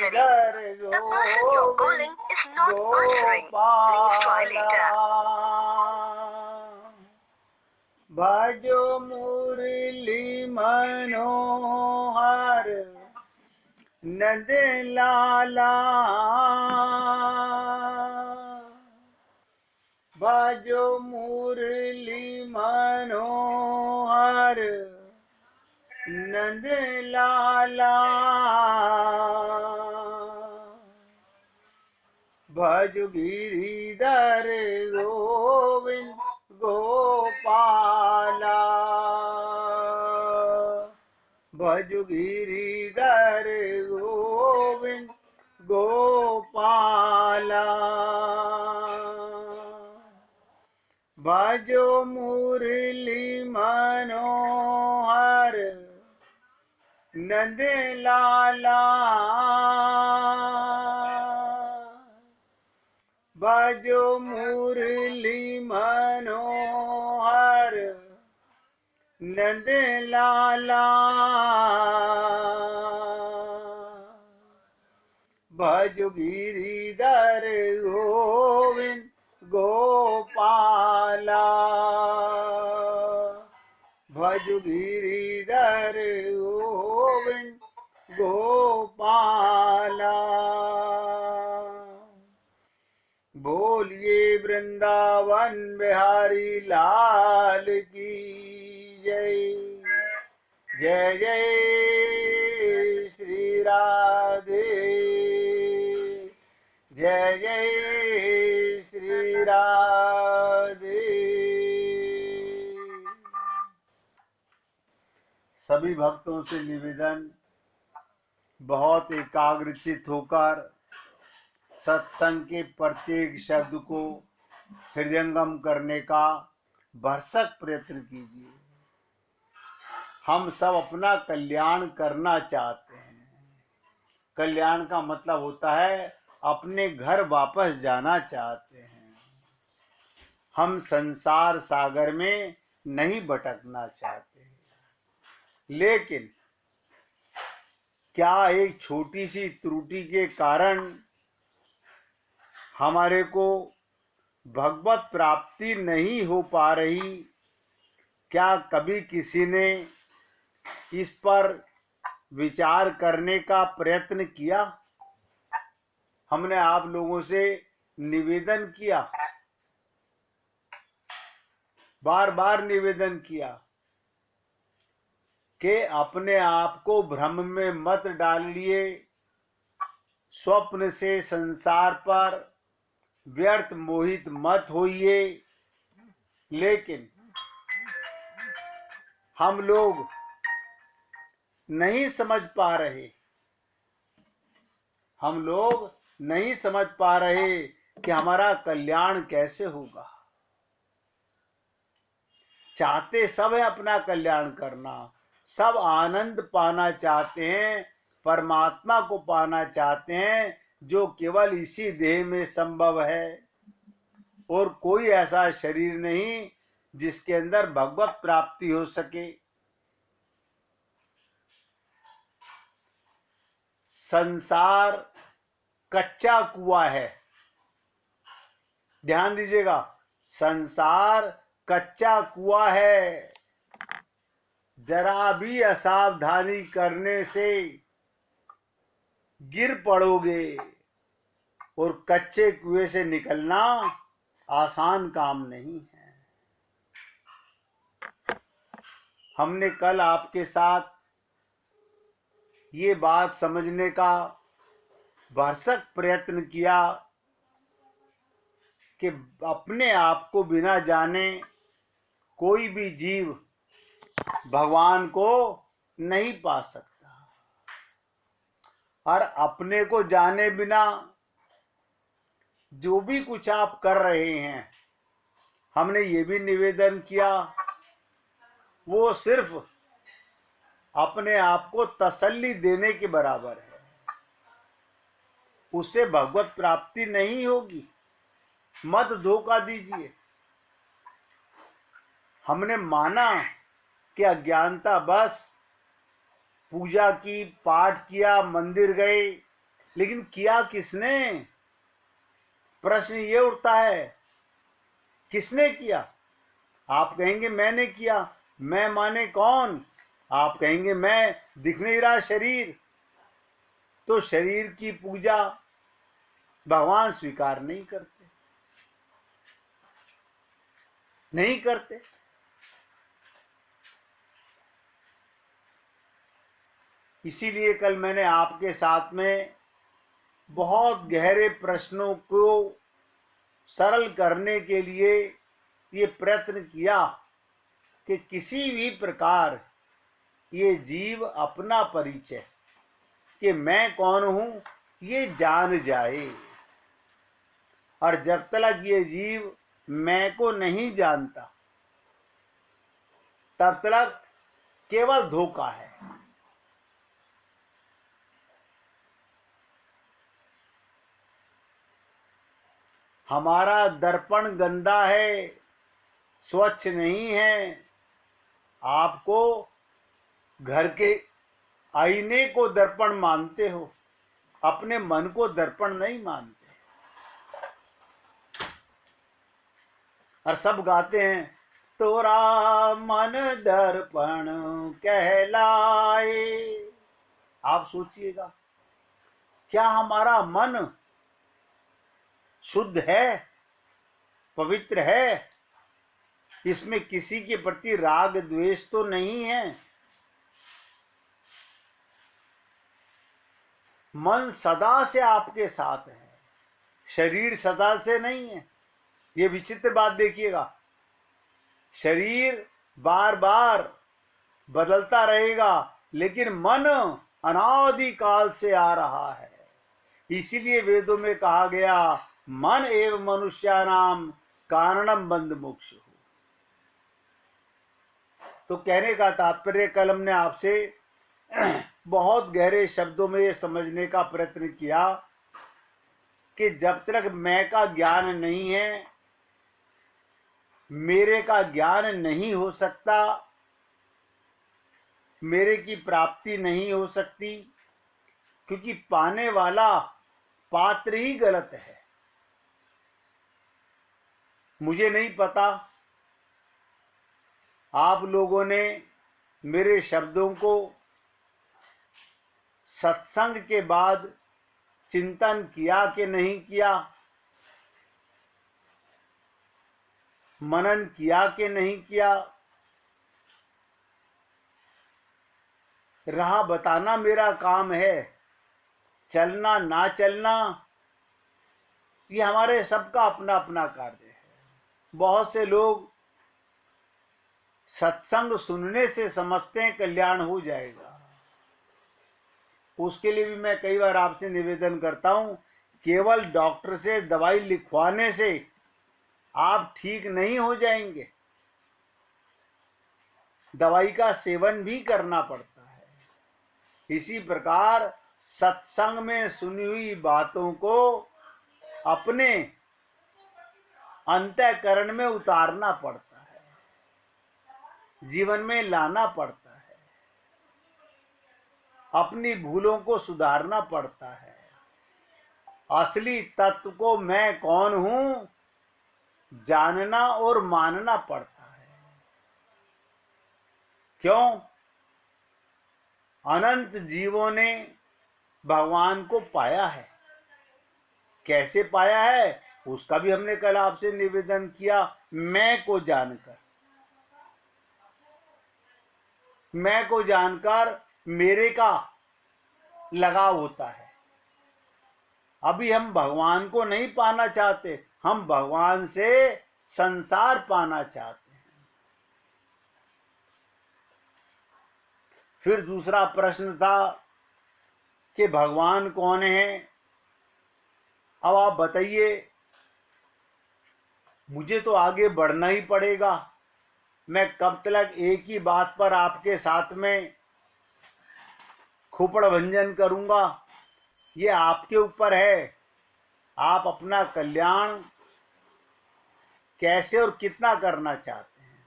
करें। The person you're calling is not answering. Please try later. भजो मुरली मनोहर नंद लाला, भजो मुरली मनोहर नंद लाला, भज गिरिधर गोविंद गोपाला, भज गिरिधर गोविंद गोपाला, भजो मुरली मनोहर नंद लाला, भजो मुरली मनोहर नंद लाला, भज गिरिधर गोविंद गोपाला, भज गिरिधर गोविंद गोपाला। बोलिए वृंदावन बिहारी लाल की जय। जय जय श्री राधे, जय जय श्री राधे। सभी भक्तों से निवेदन, बहुत एकाग्रचित होकर सत्संग के प्रत्येक शब्द को हृदयंगम करने का भरसक प्रयत्न कीजिए। हम सब अपना कल्याण करना चाहते हैं। कल्याण का मतलब होता है अपने घर वापस जाना चाहते हैं। हम संसार सागर में नहीं भटकना चाहते। लेकिन क्या एक छोटी सी त्रुटि के कारण हमारे को भगवत प्राप्ति नहीं हो पा रही? क्या कभी किसी ने इस पर विचार करने का प्रयत्न किया? हमने आप लोगों से निवेदन किया, बार बार निवेदन किया कि अपने आप को भ्रम में मत डालिए, स्वप्न से संसार पर व्यर्थ मोहित मत होइए। लेकिन हम लोग नहीं समझ पा रहे, हम लोग नहीं समझ पा रहे कि हमारा कल्याण कैसे होगा। चाहते सब है अपना कल्याण करना, सब आनंद पाना चाहते हैं, परमात्मा को पाना चाहते हैं, जो केवल इसी देह में संभव है। और कोई ऐसा शरीर नहीं जिसके अंदर भगवत प्राप्ति हो सके। संसार कच्चा कुआं है, ध्यान दीजिएगा। संसार कच्चा कुआं है, जरा भी असावधानी करने से गिर पड़ोगे और कच्चे कुएं से निकलना आसान काम नहीं है। हमने कल आपके साथ ये बात समझने का भरसक प्रयत्न किया कि अपने आप को बिना जाने कोई भी जीव भगवान को नहीं पा सकता, और अपने को जाने बिना जो भी कुछ आप कर रहे हैं, हमने ये भी निवेदन किया, वो सिर्फ अपने आप को तसल्ली देने के बराबर है। उससे भगवत प्राप्ति नहीं होगी, मत धोखा दीजिए। हमने माना कि अज्ञानता बस पूजा की, पाठ किया, मंदिर गए, लेकिन किया किसने? प्रश्न ये उठता है, किसने किया? आप कहेंगे मैंने किया। मैं माने कौन? आप कहेंगे मैं दिख नहीं रहा शरीर। तो शरीर की पूजा भगवान स्वीकार नहीं करते, नहीं करते। इसीलिए कल मैंने आपके साथ में बहुत गहरे प्रश्नों को सरल करने के लिए ये प्रयत्न किया कि किसी भी प्रकार ये जीव अपना परिचय कि मैं कौन हूं ये जान जाए। और जब तक ये जीव मैं को नहीं जानता तब तक केवल धोखा है। हमारा दर्पण गंदा है, स्वच्छ नहीं है। आपको घर के आईने को दर्पण मानते हो, अपने मन को दर्पण नहीं मानते। और सब गाते हैं तोरा मन दर्पण कहलाए। आप सोचिएगा, क्या हमारा मन शुद्ध है, पवित्र है? इसमें किसी के प्रति राग द्वेष तो नहीं है। मन सदा से आपके साथ है, शरीर सदा से नहीं है। ये विचित्र बात देखिएगा, शरीर बार बार बदलता रहेगा लेकिन मन अनादि काल से आ रहा है। इसीलिए वेदों में कहा गया मन एव मनुष्यानाम कारणम बंध मोक्ष। तो कहने का तात्पर्य, कल हमने आपसे बहुत गहरे शब्दों में ये समझने का प्रयत्न किया कि जब तक मैं का ज्ञान नहीं है, मेरे का ज्ञान नहीं हो सकता, मेरे की प्राप्ति नहीं हो सकती, क्योंकि पाने वाला पात्र ही गलत है। मुझे नहीं पता, आप लोगों ने मेरे शब्दों को सत्संग के बाद चिंतन किया कि नहीं किया, मनन किया कि नहीं किया। राह बताना मेरा काम है, चलना ना चलना ये हमारे सबका अपना अपना कार्य है। बहुत से लोग सत्संग सुनने से समझते हैं कल्याण हो जाएगा। उसके लिए भी मैं कई बार आपसे निवेदन करता हूं, केवल डॉक्टर से दवाई लिखवाने से आप ठीक नहीं हो जाएंगे, दवाई का सेवन भी करना पड़ता है। इसी प्रकार सत्संग में सुनी हुई बातों को अपने अंतःकरण में उतारना पड़ता है, जीवन में लाना पड़ता है, अपनी भूलों को सुधारना पड़ता है। असली तत्व को मैं कौन हूं जानना और मानना पड़ता है। क्यों? अनंत जीवों ने भगवान को पाया है। कैसे पाया है उसका भी हमने कल आपसे निवेदन किया। मैं को जानकर, मैं को जानकर मेरे का लगाव होता है। अभी हम भगवान को नहीं पाना चाहते, हम भगवान से संसार पाना चाहते हैं। फिर दूसरा प्रश्न था कि भगवान कौन है? अब आप बताइए, मुझे तो आगे बढ़ना ही पड़ेगा। मैं कब तक एक ही बात पर आपके साथ में खोपड़ भंजन करूंगा? ये आपके ऊपर है। आप अपना कल्याण कैसे और कितना करना चाहते हैं।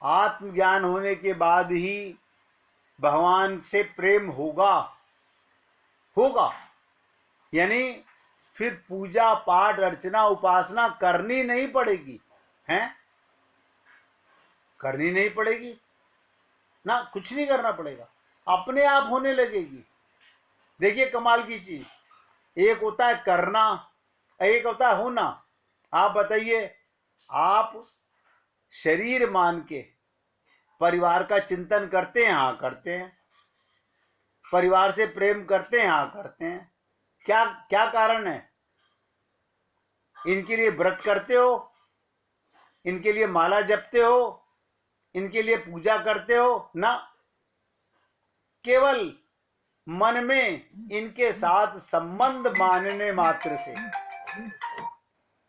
आत्मज्ञान होने के बाद ही भगवान से प्रेम होगा, होगा। यानी फिर पूजा पाठ अर्चना उपासना करनी नहीं पड़ेगी, हैं? करनी नहीं पड़ेगी ना, कुछ नहीं करना पड़ेगा, अपने आप होने लगेगी। देखिए कमाल की चीज, एक होता है करना, एक होता है होना। आप बताइए, आप शरीर मान के परिवार का चिंतन करते हैं? हाँ करते हैं। परिवार से प्रेम करते हैं? हाँ करते हैं। क्या क्या कारण है? इनके लिए व्रत करते हो, इनके लिए माला जपते हो, इनके लिए पूजा करते हो ना, केवल मन में इनके साथ संबंध मानने मात्र से,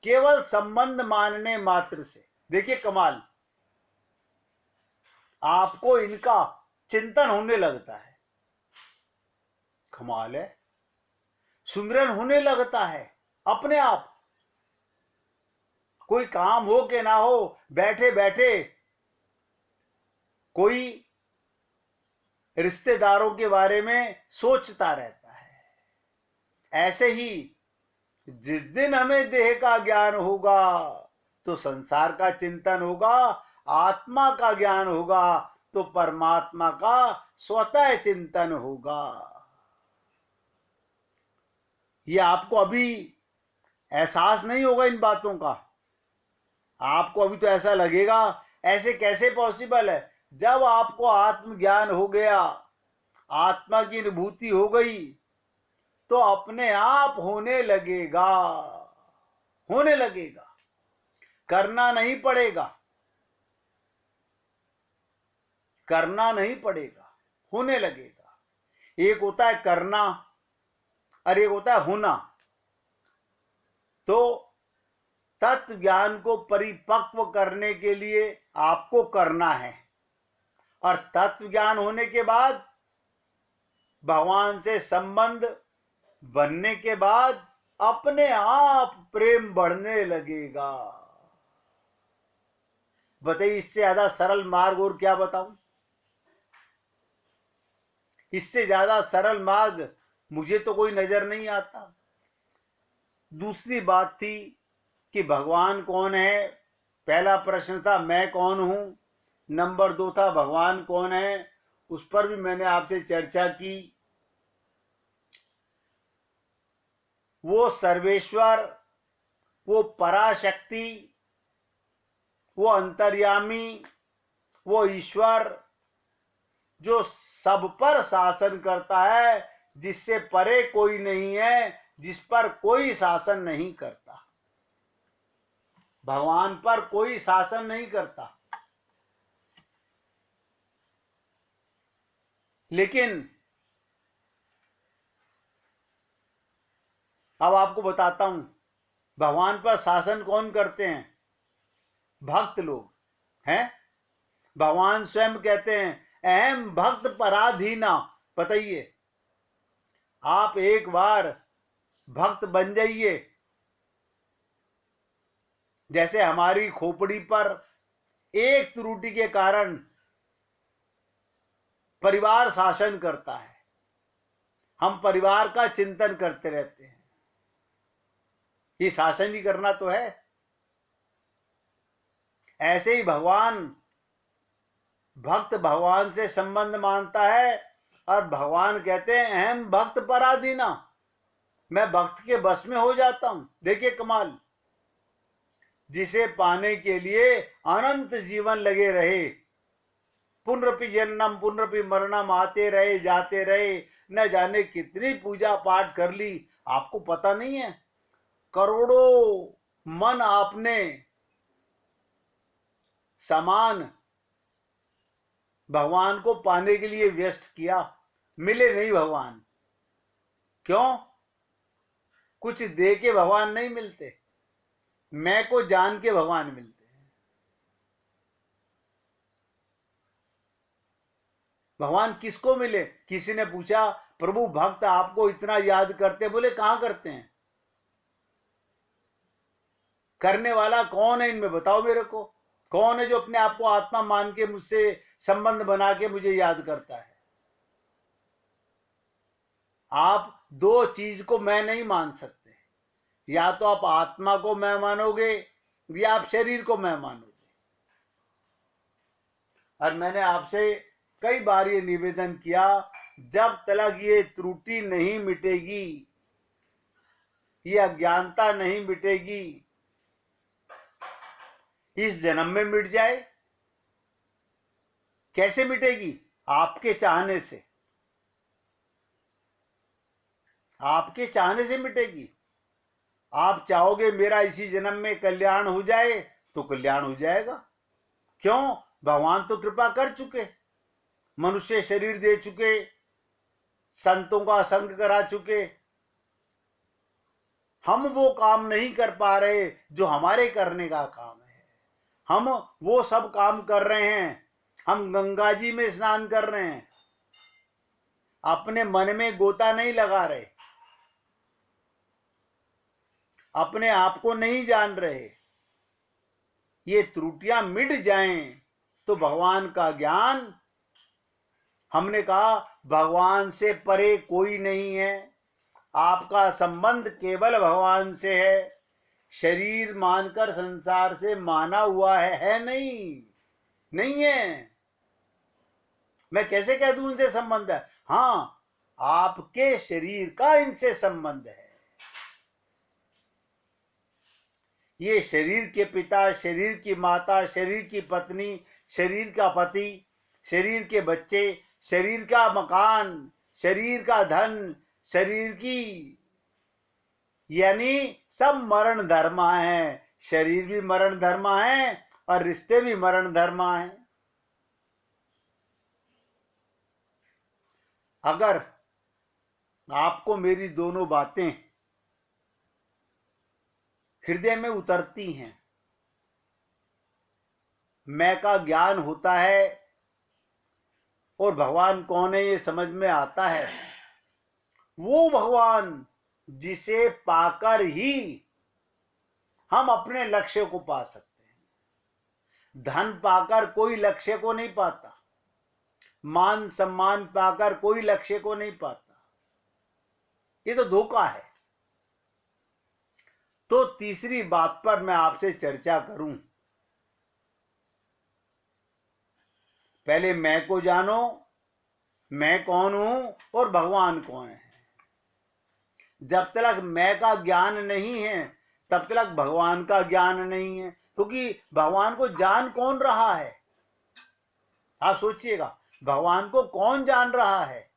केवल संबंध मानने मात्र से। देखिए कमाल, आपको इनका चिंतन होने लगता है। कमाल है, सुमिरन होने लगता है अपने आप। कोई काम हो के ना हो, बैठे बैठे कोई रिश्तेदारों के बारे में सोचता रहता है। ऐसे ही जिस दिन हमें देह का ज्ञान होगा तो संसार का चिंतन होगा, आत्मा का ज्ञान होगा तो परमात्मा का स्वतः चिंतन होगा। ये आपको अभी एहसास नहीं होगा इन बातों का। आपको अभी तो ऐसा लगेगा ऐसे कैसे पॉसिबल है। जब आपको आत्मज्ञान हो गया, आत्मा की अनुभूति हो गई, तो अपने आप होने लगेगा, होने लगेगा, करना नहीं पड़ेगा, करना नहीं पड़ेगा, होने लगेगा। एक होता है करना और एक होता है होना। तो तत्व ज्ञान को परिपक्व करने के लिए आपको करना है, और तत्व ज्ञान होने के बाद, भगवान से संबंध बनने के बाद अपने आप प्रेम बढ़ने लगेगा। बताइए, इससे ज्यादा सरल मार्ग और क्या बताऊं? इससे ज्यादा सरल मार्ग मुझे तो कोई नजर नहीं आता। दूसरी बात थी कि भगवान कौन है। पहला प्रश्न था मैं कौन हूं, नंबर 2 था भगवान कौन है। उस पर भी मैंने आपसे चर्चा की। वो सर्वेश्वर, वो पराशक्ति, वो अंतर्यामी, वो ईश्वर जो सब पर शासन करता है, जिससे परे कोई नहीं है, जिस पर कोई शासन नहीं करता। भगवान पर कोई शासन नहीं करता। लेकिन अब आपको बताता हूं, भगवान पर शासन कौन करते हैं? भक्त लोग हैं। भगवान स्वयं कहते हैं अहम भक्त पराधीना। बताइए, आप एक बार भक्त बन जाइए। जैसे हमारी खोपड़ी पर एक त्रुटि के कारण परिवार शासन करता है, हम परिवार का चिंतन करते रहते हैं, ये शासन ही करना तो है। ऐसे ही भगवान, भक्त भगवान से संबंध मानता है और भगवान कहते हैं अहम भक्त पराधीना, मैं भक्त के बस में हो जाता हूं। देखिए कमाल, जिसे पाने के लिए अनंत जीवन लगे रहे, पुनरपि जन्नम पुनरपि मरणम आते रहे जाते रहे, न जाने कितनी पूजा पाठ कर ली, आपको पता नहीं है। करोड़ों मन आपने समान भगवान को पाने के लिए व्यस्त किया, मिले नहीं भगवान। क्यों? कुछ दे के भगवान नहीं मिलते, मैं को जान के भगवान मिलते हैं। भगवान किसको मिले? किसी ने पूछा प्रभु भक्त आपको इतना याद करते, बोले कहां करते हैं? करने वाला कौन है इनमें बताओ मेरे को। कौन है जो अपने आप को आत्मा मान के मुझसे संबंध बना के मुझे याद करता है? आप दो चीज को मैं नहीं मान सकते, या तो आप आत्मा को मैं मानोगे या आप शरीर को मैं मानोगे। और मैंने आपसे कई बार ये निवेदन किया, जब तक ये त्रुटि नहीं मिटेगी, ये अज्ञानता नहीं मिटेगी, इस जन्म में मिट जाए। कैसे मिटेगी? आपके चाहने से, आपके चाहने से मिटेगी। आप चाहोगे मेरा इसी जन्म में कल्याण हो जाए तो कल्याण हो जाएगा। क्यों? भगवान तो कृपा कर चुके, मनुष्य शरीर दे चुके, संतों का संग करा चुके। हम वो काम नहीं कर पा रहे जो हमारे करने का काम है। हम वो सब काम कर रहे हैं। हम गंगा जी में स्नान कर रहे हैं, अपने मन में गोता नहीं लगा रहे, अपने आप को नहीं जान रहे। ये त्रुटियां मिट जाएं तो भगवान का ज्ञान, हमने कहा भगवान से परे कोई नहीं है, आपका संबंध केवल भगवान से है। शरीर मानकर संसार से माना हुआ है नहीं, नहीं है। मैं कैसे कह दूं इनसे संबंध है? हाँ, आपके शरीर का इनसे संबंध है। ये शरीर के पिता, शरीर की माता, शरीर की पत्नी, शरीर का पति, शरीर के बच्चे, शरीर का मकान, शरीर का धन, शरीर की, यानी सब मरण धर्मा है। शरीर भी मरण धर्मा है और रिश्ते भी मरण धर्मा है। अगर आपको मेरी दोनों बातें हृदय में उतरती हैं, मैं का ज्ञान होता है और भगवान कौन है ये समझ में आता है, वो भगवान जिसे पाकर ही हम अपने लक्ष्य को पा सकते हैं। धन पाकर कोई लक्ष्य को नहीं पाता, मान सम्मान पाकर कोई लक्ष्य को नहीं पाता। ये तो धोखा है। तो तीसरी बात पर मैं आपसे चर्चा करूं। पहले मैं को जानो, मैं कौन हूं और भगवान कौन है। जब तक मैं का ज्ञान नहीं है तब तक भगवान का ज्ञान नहीं है, क्योंकि भगवान को जान कौन रहा है? आप सोचिएगा, भगवान को कौन जान रहा है?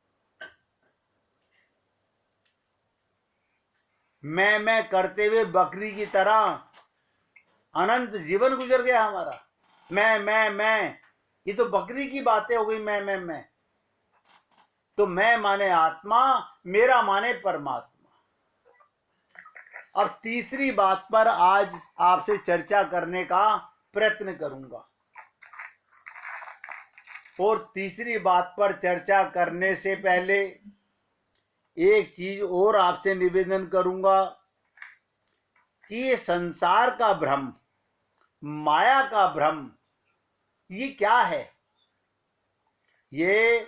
मैं करते हुए बकरी की तरह अनंत जीवन गुजर गया हमारा। मैं, ये तो बकरी की बातें हो गई। मैं तो मैं माने आत्मा, मेरा माने परमात्मा। अब तीसरी बात पर आज आपसे चर्चा करने का प्रयत्न करूंगा। और तीसरी बात पर चर्चा करने से पहले एक चीज और आपसे निवेदन करूंगा कि ये संसार का भ्रम, माया का भ्रम, ये क्या है? ये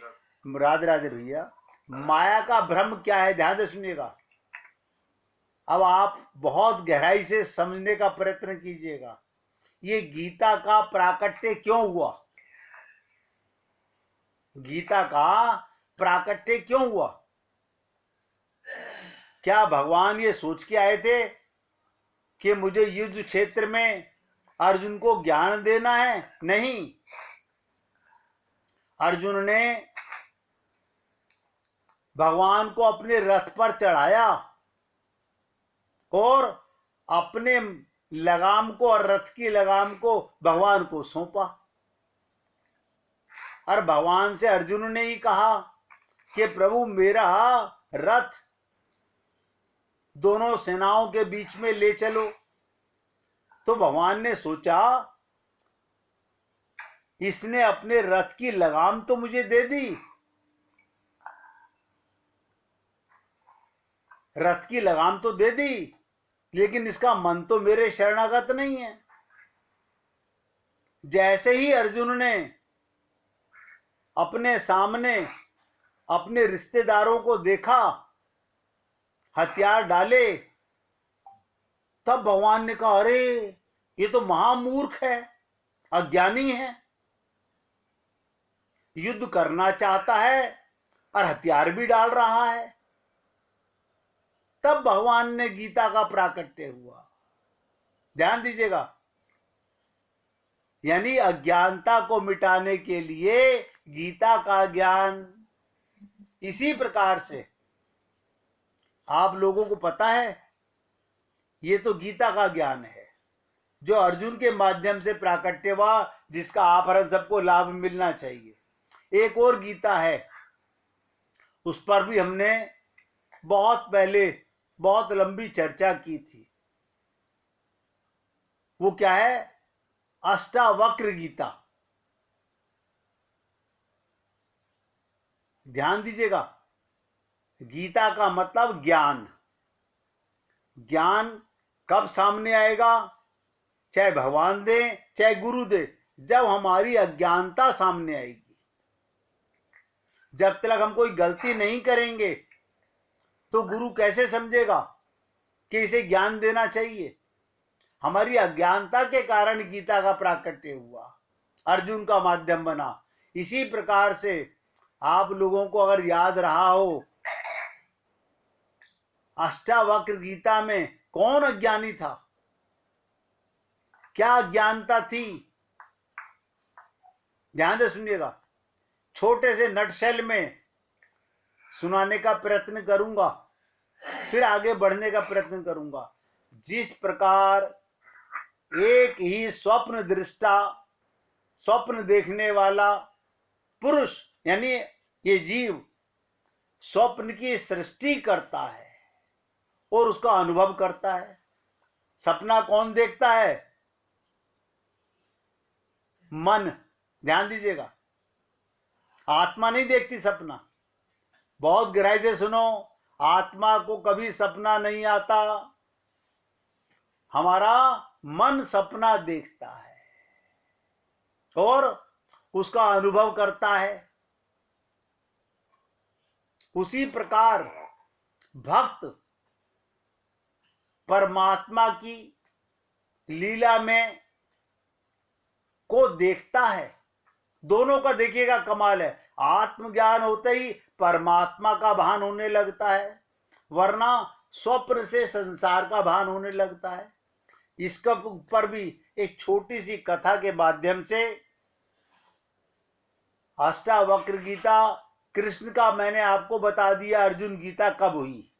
राधे राधे भैया, माया का भ्रम क्या है? ध्यान से सुनिएगा। अब आप बहुत गहराई से समझने का प्रयत्न कीजिएगा। ये गीता का प्राकट्य क्यों हुआ? गीता का प्राकट्य क्यों हुआ? क्या भगवान ये सोच के आए थे कि मुझे युद्ध क्षेत्र में अर्जुन को ज्ञान देना है? नहीं। अर्जुन ने भगवान को अपने रथ पर चढ़ाया और अपने लगाम को और रथ की लगाम को भगवान को सौंपा। और भगवान से अर्जुन ने ही कहा कि प्रभु मेरा रथ दोनों सेनाओं के बीच में ले चलो। तो भगवान ने सोचा, इसने अपने रथ की लगाम तो मुझे दे दी, रथ की लगाम तो दे दी, लेकिन इसका मन तो मेरे शरणागत नहीं है। जैसे ही अर्जुन ने अपने सामने अपने रिश्तेदारों को देखा हथियार डाले, तब भगवान ने कहा अरे ये तो महामूर्ख है, अज्ञानी है, युद्ध करना चाहता है और हथियार भी डाल रहा है। तब भगवान ने गीता का प्राकट्य हुआ। ध्यान दीजिएगा, यानी अज्ञानता को मिटाने के लिए गीता का ज्ञान। इसी प्रकार से आप लोगों को पता है, ये तो गीता का ज्ञान है जो अर्जुन के माध्यम से प्राकट्य हुआ, जिसका आप हम सबको लाभ मिलना चाहिए। एक और गीता है, उस पर भी हमने बहुत पहले बहुत लंबी चर्चा की थी। वो क्या है? अष्टावक्र गीता। ध्यान दीजिएगा, गीता का मतलब ज्ञान। ज्ञान कब सामने आएगा? चाहे भगवान दे चाहे गुरु दे, जब हमारी अज्ञानता सामने आएगी। जब तक हम कोई गलती नहीं करेंगे तो गुरु कैसे समझेगा कि इसे ज्ञान देना चाहिए? हमारी अज्ञानता के कारण गीता का प्राकट्य हुआ, अर्जुन का माध्यम बना। इसी प्रकार से आप लोगों को अगर याद रहा हो, अष्टावक्र गीता में कौन अज्ञानी था, क्या अज्ञानता थी? ध्यान से सुनिएगा, छोटे से नटशेल में सुनाने का प्रयत्न करूंगा, फिर आगे बढ़ने का प्रयत्न करूंगा। जिस प्रकार एक ही स्वप्न दृष्टा, स्वप्न देखने वाला पुरुष यानी ये जीव स्वप्न की सृष्टि करता है और उसका अनुभव करता है। सपना कौन देखता है? मन। ध्यान दीजिएगा, आत्मा नहीं देखती सपना। बहुत गहराई से सुनो, आत्मा को कभी सपना नहीं आता, हमारा मन सपना देखता है और उसका अनुभव करता है। उसी प्रकार भक्त परमात्मा की लीला में को देखता है। दोनों का देखिएगा कमाल है। आत्मज्ञान होते ही परमात्मा का भान होने लगता है, वरना स्वप्न से संसार का भान होने लगता है। इसका ऊपर भी एक छोटी सी कथा के माध्यम से, अष्टावक्र गीता कृष्ण का मैंने आपको बता दिया, अर्जुन गीता कब हुई।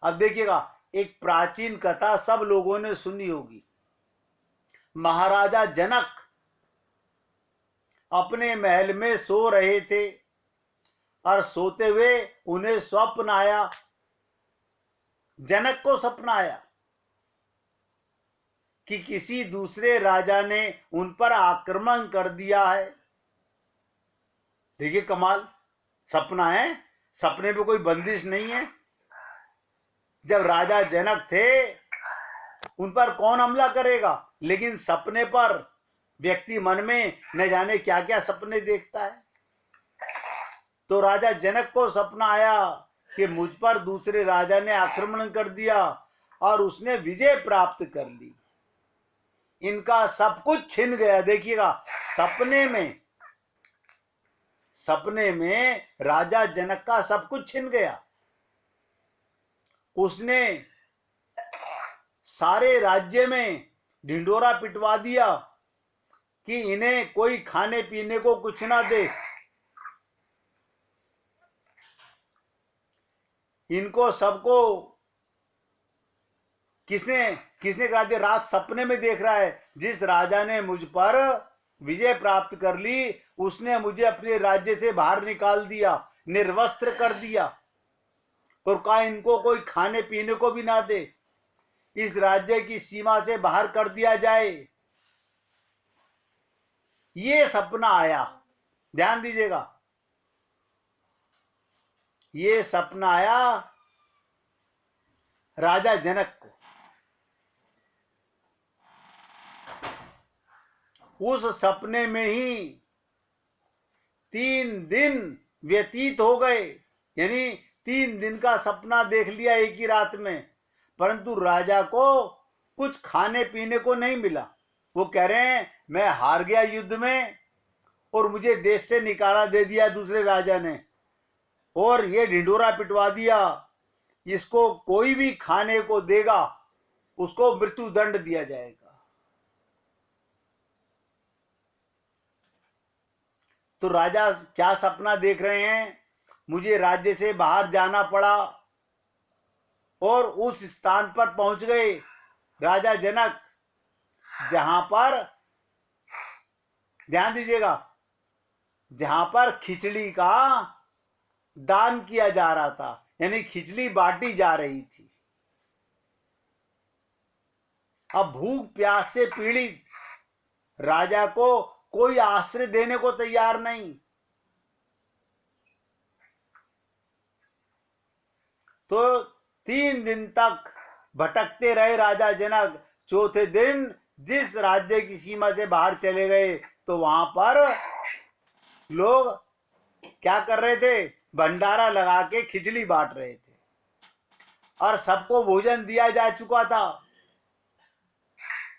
अब देखिएगा, एक प्राचीन कथा सब लोगों ने सुनी होगी। महाराजा जनक अपने महल में सो रहे थे और सोते हुए उन्हें स्वप्न आया। जनक को सपना आया कि किसी दूसरे राजा ने उन पर आक्रमण कर दिया है। देखिए कमाल, सपना है, सपने पे कोई बंदिश नहीं है। जब राजा जनक थे, उन पर कौन हमला करेगा, लेकिन सपने पर व्यक्ति मन में न जाने क्या क्या सपने देखता है। तो राजा जनक को सपना आया कि मुझ पर दूसरे राजा ने आक्रमण कर दिया और उसने विजय प्राप्त कर ली, इनका सब कुछ छिन गया। देखिएगा, सपने में राजा जनक का सब कुछ छिन गया। उसने सारे राज्य में ढिंडोरा पिटवा दिया कि इन्हें कोई खाने पीने को कुछ ना दे, इनको सबको किसने करा दिया? रात सपने में देख रहा है, जिस राजा ने मुझ पर विजय प्राप्त कर ली, उसने मुझे अपने राज्य से बाहर निकाल दिया, निर्वस्त्र कर दिया और कहा इनको कोई खाने पीने को भी ना दे, इस राज्य की सीमा से बाहर कर दिया जाए। ये सपना आया। ध्यान दीजिएगा, ये सपना आया राजा जनक को। उस सपने में ही 3 दिन व्यतीत हो गए, यानी 3 दिन का सपना देख लिया एक ही रात में, परंतु राजा को कुछ खाने पीने को नहीं मिला। वो कह रहे हैं मैं हार गया युद्ध में और मुझे देश से निकाला दे दिया दूसरे राजा ने, और ये ढिंढोरा पिटवा दिया, इसको कोई भी खाने को देगा उसको मृत्यु दंड दिया जाएगा। तो राजा क्या सपना देख रहे हैं, मुझे राज्य से बाहर जाना पड़ा, और उस स्थान पर पहुंच गए राजा जनक जहां पर, ध्यान दीजिएगा, जहां पर खिचड़ी का दान किया जा रहा था, यानी खिचड़ी बांटी जा रही थी। अब भूख प्यास से पीड़ित राजा को कोई आश्रय देने को तैयार नहीं। तो 3 दिन तक भटकते रहे राजा जनक। चौथे दिन जिस राज्य की सीमा से बाहर चले गए तो वहां पर लोग क्या कर रहे थे, भंडारा लगा के खिचड़ी बांट रहे थे, और सबको भोजन दिया जा चुका था।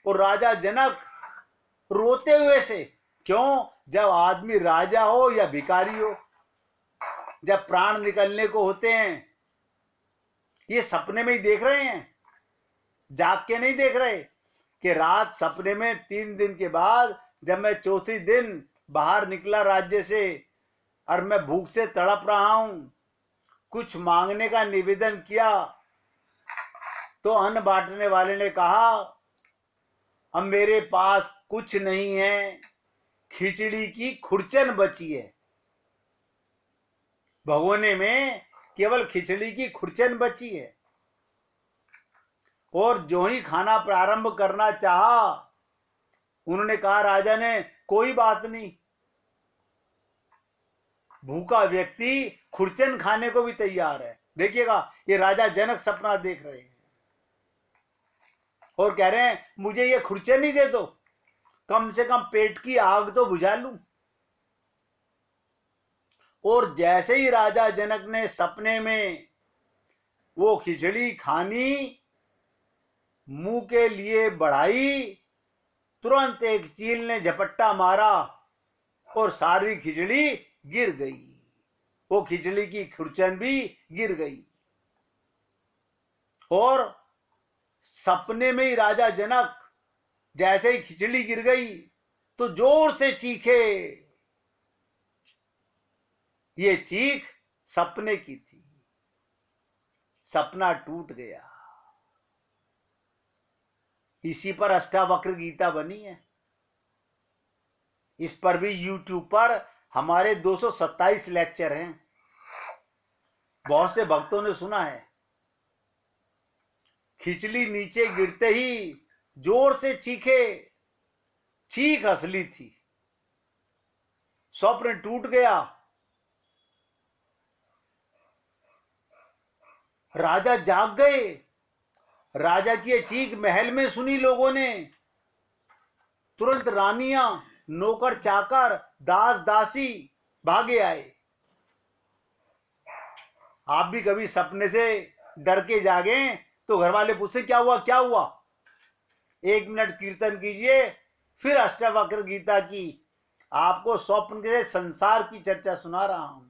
और राजा जनक रोते हुए से, क्यों, जब आदमी राजा हो या भिखारी हो, जब प्राण निकलने को होते हैं, ये सपने में ही देख रहे हैं, जाग के नहीं देख रहे, कि रात सपने में 3 दिन के बाद जब मैं चौथे दिन बाहर निकला राज्य से और मैं भूख से तड़प रहा हूं, कुछ मांगने का निवेदन किया तो अन्न बांटने वाले ने कहा अब मेरे पास कुछ नहीं है, खिचड़ी की खुरचन बची है, भगोने में केवल खिचड़ी की खुरचन बची है। और जो ही खाना प्रारंभ करना चाहा, उन्होंने कहा, राजा ने, कोई बात नहीं, भूखा व्यक्ति खुरचन खाने को भी तैयार है। देखिएगा, ये राजा जनक सपना देख रहे हैं और कह रहे हैं मुझे ये खुरचन ही दे दो, कम से कम पेट की आग तो बुझा लूं। और जैसे ही राजा जनक ने सपने में वो खिचड़ी खानी, मुंह के लिए बढ़ाई, तुरंत एक चील ने झपट्टा मारा और सारी खिचड़ी गिर गई, वो खिचड़ी की खुरचन भी गिर गई। और सपने में ही राजा जनक जैसे ही खिचड़ी गिर गई तो जोर से चीखे। ये चीख सपने की थी, सपना टूट गया। इसी पर अष्टावक्र गीता बनी है। इस पर भी YouTube पर हमारे 227 लेक्चर हैं, बहुत से भक्तों ने सुना है। खिचड़ी नीचे गिरते ही जोर से चीखे, चीख असली थी, स्वप्न टूट गया। राजा जाग गए, राजा की ये चीख महल में सुनी लोगों ने, तुरंत रानियां, नौकर चाकर, दास दासी भागे आए। आप भी कभी सपने से डर के जागे तो घर वाले पूछते क्या हुआ क्या हुआ, 1 मिनट कीर्तन कीजिए, फिर अष्टावक्र गीता की आपको स्वप्न के संसार की चर्चा सुना रहा हूं।